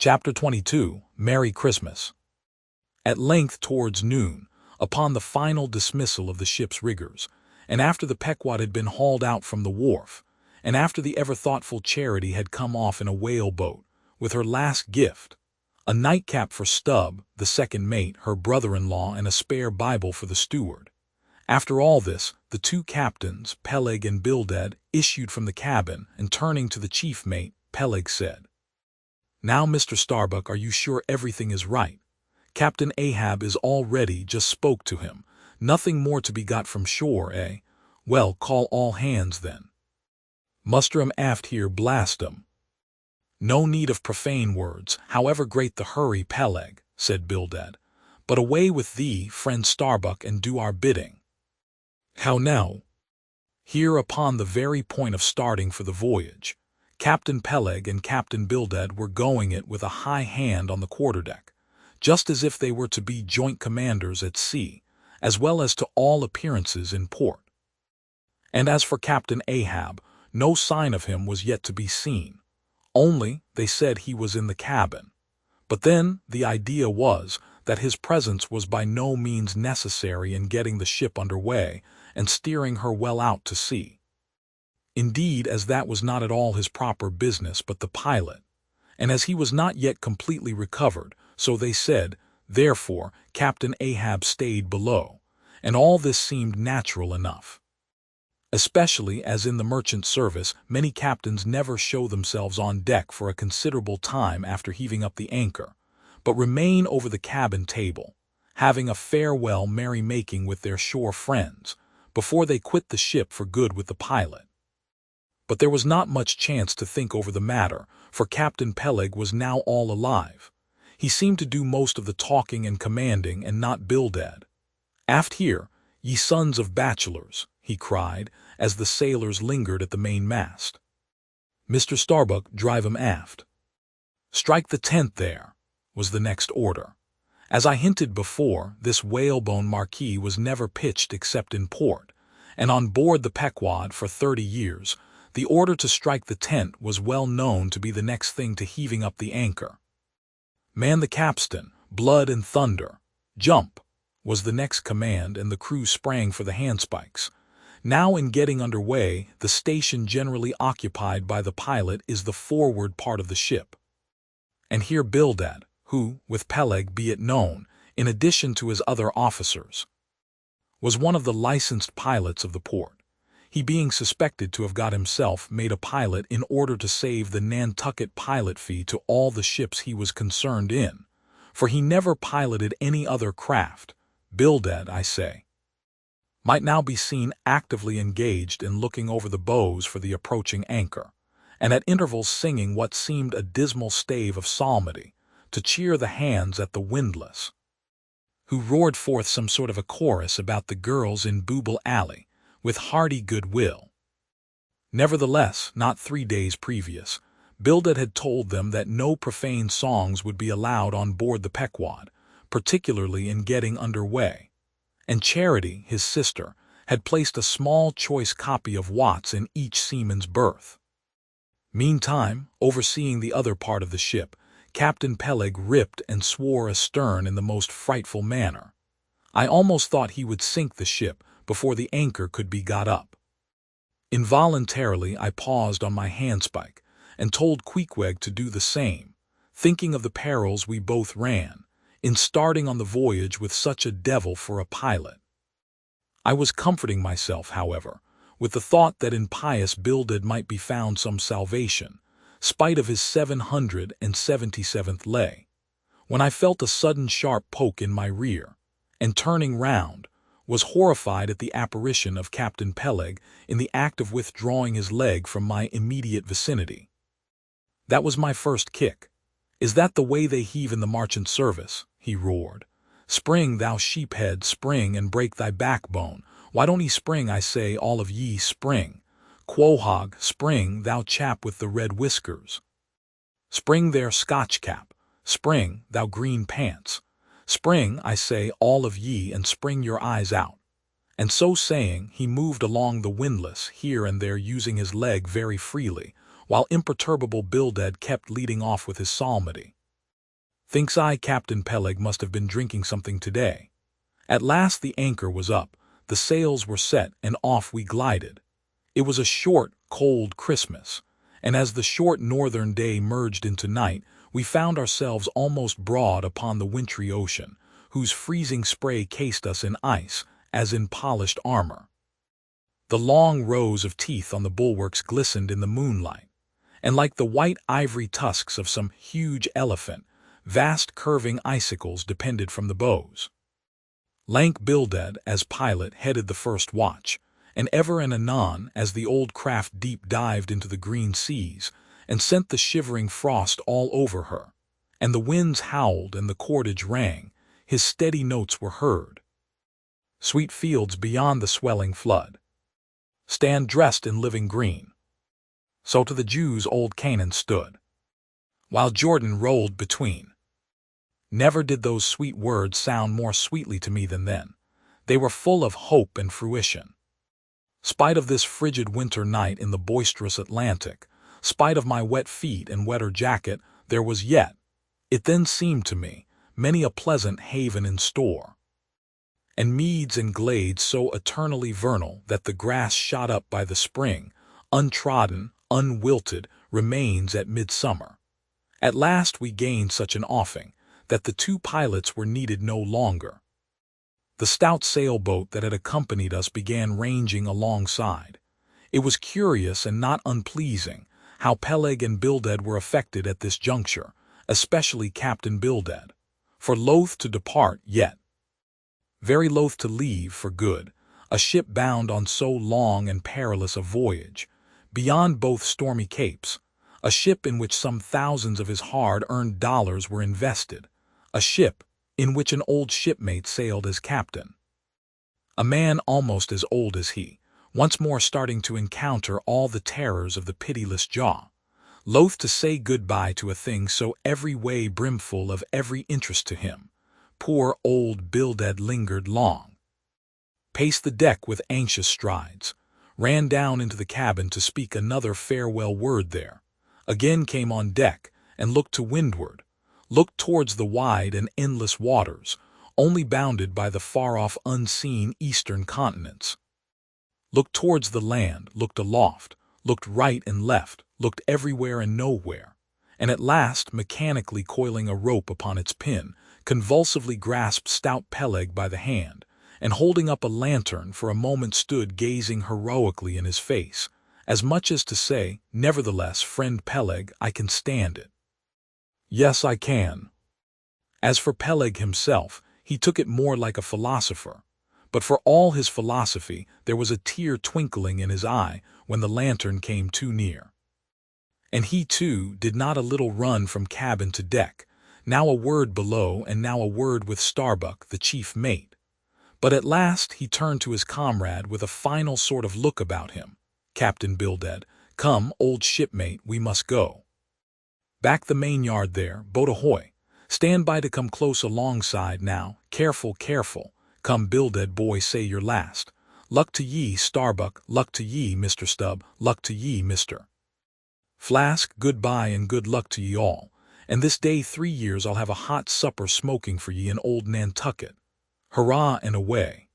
Chapter 22. Merry Christmas. At length towards noon, upon the final dismissal of the ship's riggers, and after the Pequod had been hauled out from the wharf, and after the ever-thoughtful Charity had come off in a whale-boat, with her last gift, a nightcap for Stubb, the second mate, her brother-in-law, and a spare Bible for the steward. After all this, the two captains, Peleg and Bildad, issued from the cabin, and turning to the chief mate, Peleg said, "Now, Mr. Starbuck, are you sure everything is right? Captain Ahab is all ready, just spoke to him. Nothing more to be got from shore, eh? Well, call all hands then. Muster 'em aft here, blast 'em." "No need of profane words, however great the hurry, Peleg," said Bildad. "But away with thee, friend Starbuck, and do our bidding." "How now?" Here, upon the very point of starting for the voyage, Captain Peleg and Captain Bildad were going it with a high hand on the quarterdeck, just as if they were to be joint commanders at sea, as well as to all appearances in port. And as for Captain Ahab, no sign of him was yet to be seen. Only, they said he was in the cabin. But then, the idea was that his presence was by no means necessary in getting the ship under way and steering her well out to sea. Indeed, as that was not at all his proper business but the pilot, and as he was not yet completely recovered, so they said, therefore Captain Ahab stayed below, and all this seemed natural enough. Especially as in the merchant service many captains never show themselves on deck for a considerable time after heaving up the anchor, but remain over the cabin table, having a farewell merry-making with their shore friends, before they quit the ship for good with the pilot. But there was not much chance to think over the matter, for Captain Peleg was now all alive. He seemed to do most of the talking and commanding, and not Bildad. "Aft here, ye sons of bachelors," he cried, as the sailors lingered at the mainmast. "Mr. Starbuck, drive 'em aft." "Strike the tent there," was the next order. As I hinted before, this whalebone marquee was never pitched except in port, and on board the Pequod for 30 years, the order to strike the tent was well known to be the next thing to heaving up the anchor. "Man the capstan, blood and thunder, jump," was the next command, and the crew sprang for the handspikes. Now, in getting under way, the station generally occupied by the pilot is the forward part of the ship. And here Bildad, who, with Peleg be it known, in addition to his other officers, was one of the licensed pilots of the port, he being suspected to have got himself made a pilot in order to save the Nantucket pilot fee to all the ships he was concerned in, for he never piloted any other craft. Bildad, I say, might now be seen actively engaged in looking over the bows for the approaching anchor, and at intervals singing what seemed a dismal stave of psalmody to cheer the hands at the windlass, who roared forth some sort of a chorus about the girls in Booble Alley, with hearty good-will. Nevertheless, not 3 days previous, Bildad had told them that no profane songs would be allowed on board the Pequod, particularly in getting under way, and Charity, his sister, had placed a small choice copy of Watts in each seaman's berth. Meantime, overseeing the other part of the ship, Captain Peleg ripped and swore astern in the most frightful manner. I almost thought he would sink the ship before the anchor could be got up. Involuntarily I paused on my handspike, and told Queequeg to do the same, thinking of the perils we both ran, in starting on the voyage with such a devil for a pilot. I was comforting myself, however, with the thought that in pious Bildad might be found some salvation, spite of his 777th lay, when I felt a sudden sharp poke in my rear, and turning round, was horrified at the apparition of Captain Peleg in the act of withdrawing his leg from my immediate vicinity. That was my first kick. "Is that the way they heave in the marchant service?" he roared. "Spring, thou sheephead, spring, and break thy backbone. Why don't ye spring, I say, all of ye, spring. Quohog, spring, thou chap with the red whiskers. Spring there, Scotch cap. Spring, thou green pants. Spring, I say, all of ye, and spring your eyes out." And so saying, he moved along the windlass, here and there using his leg very freely, while imperturbable Bildad kept leading off with his psalmody. Thinks I, Captain Peleg must have been drinking something today. At last the anchor was up, the sails were set, and off we glided. It was a short, cold Christmas, and as the short northern day merged into night, we found ourselves almost broad upon the wintry ocean, whose freezing spray cased us in ice, as in polished armor. The long rows of teeth on the bulwarks glistened in the moonlight, and like the white ivory tusks of some huge elephant, vast curving icicles depended from the bows. Lank Bildad, as pilot, headed the first watch, and ever and anon, as the old craft deep dived into the green seas, and sent the shivering frost all over her, and the winds howled and the cordage rang, his steady notes were heard. Sweet fields beyond the swelling flood stand dressed in living green. So to the Jews old Canaan stood, while Jordan rolled between. Never did those sweet words sound more sweetly to me than then. They were full of hope and fruition. Spite of this frigid winter night in the boisterous Atlantic, spite of my wet feet and wetter jacket, there was yet, it then seemed to me, many a pleasant haven in store, and meads and glades so eternally vernal that the grass shot up by the spring, untrodden, unwilted, remains at midsummer. At last we gained such an offing that the two pilots were needed no longer. The stout sailboat that had accompanied us began ranging alongside. It was curious and not unpleasing how Peleg and Bildad were affected at this juncture, especially Captain Bildad, for loath to depart yet very loath to leave for good a ship bound on so long and perilous a voyage, beyond both stormy capes, a ship in which some thousands of his hard-earned dollars were invested, a ship in which an old shipmate sailed as captain. A man almost as old as he, once more starting to encounter all the terrors of the pitiless jaw, loath to say good-bye to a thing so every way brimful of every interest to him. Poor old Bildad lingered long, paced the deck with anxious strides, ran down into the cabin to speak another farewell word there, again came on deck and looked to windward, looked towards the wide and endless waters, only bounded by the far-off unseen eastern continents. Looked towards the land, looked aloft, looked right and left, looked everywhere and nowhere, and at last, mechanically coiling a rope upon its pin, convulsively grasped stout Peleg by the hand, and holding up a lantern for a moment stood gazing heroically in his face, as much as to say, "Nevertheless, friend Peleg, I can stand it. Yes, I can." As for Peleg himself, he took it more like a philosopher, but for all his philosophy there was a tear twinkling in his eye when the lantern came too near. And he, too, did not a little run from cabin to deck, now a word below and now a word with Starbuck, the chief mate. But at last he turned to his comrade with a final sort of look about him. "Captain Bildad, come, old shipmate, we must go. Back the mainyard there, boat ahoy. Stand by to come close alongside now, careful, careful. Come, Bildad, boy, say your last. Luck to ye, Starbuck, luck to ye, Mr. Stubb, luck to ye, Mr. Flask, good-bye and good luck to ye all. And this day 3 years I'll have a hot supper smoking for ye in old Nantucket. Hurrah and away.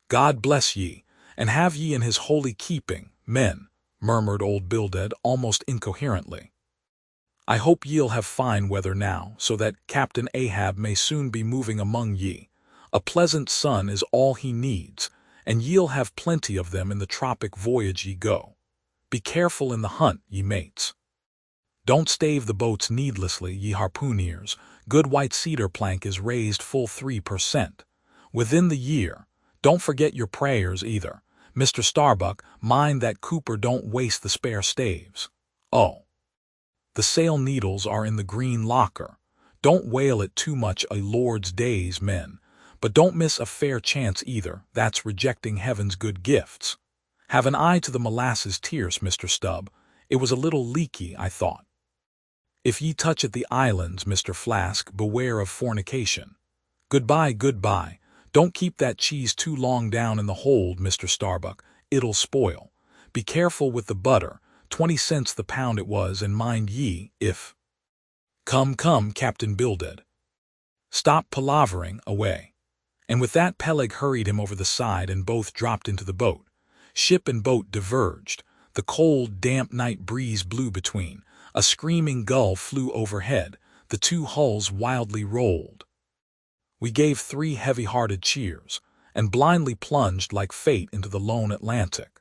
God bless ye, and have ye in his holy keeping, men," murmured old Bildad almost incoherently. "I hope ye'll have fine weather now, so that Captain Ahab may soon be moving among ye. A pleasant sun is all he needs, and ye'll have plenty of them in the tropic voyage ye go. Be careful in the hunt, ye mates. Don't stave the boats needlessly, ye harpooneers. Good white cedar plank is raised full 3% within the year. Don't forget your prayers either. Mr. Starbuck, mind that cooper don't waste the spare staves. Oh, the sail needles are in the green locker. Don't whale it too much a Lord's days, men. But don't miss a fair chance either, that's rejecting heaven's good gifts. Have an eye to the molasses tierce, Mr. Stubb. It was a little leaky, I thought. If ye touch at the islands, Mr. Flask, beware of fornication. Goodbye, goodbye. Don't keep that cheese too long down in the hold, Mr. Starbuck. It'll spoil. Be careful with the butter. 20 cents the pound it was, and mind ye, if "Come, come, Captain Bildad. Stop palavering away." And with that Peleg hurried him over the side and both dropped into the boat. Ship and boat diverged. The cold, damp night breeze blew between. A screaming gull flew overhead. The two hulls wildly rolled. We gave 3 heavy-hearted cheers, and blindly plunged like fate into the lone Atlantic.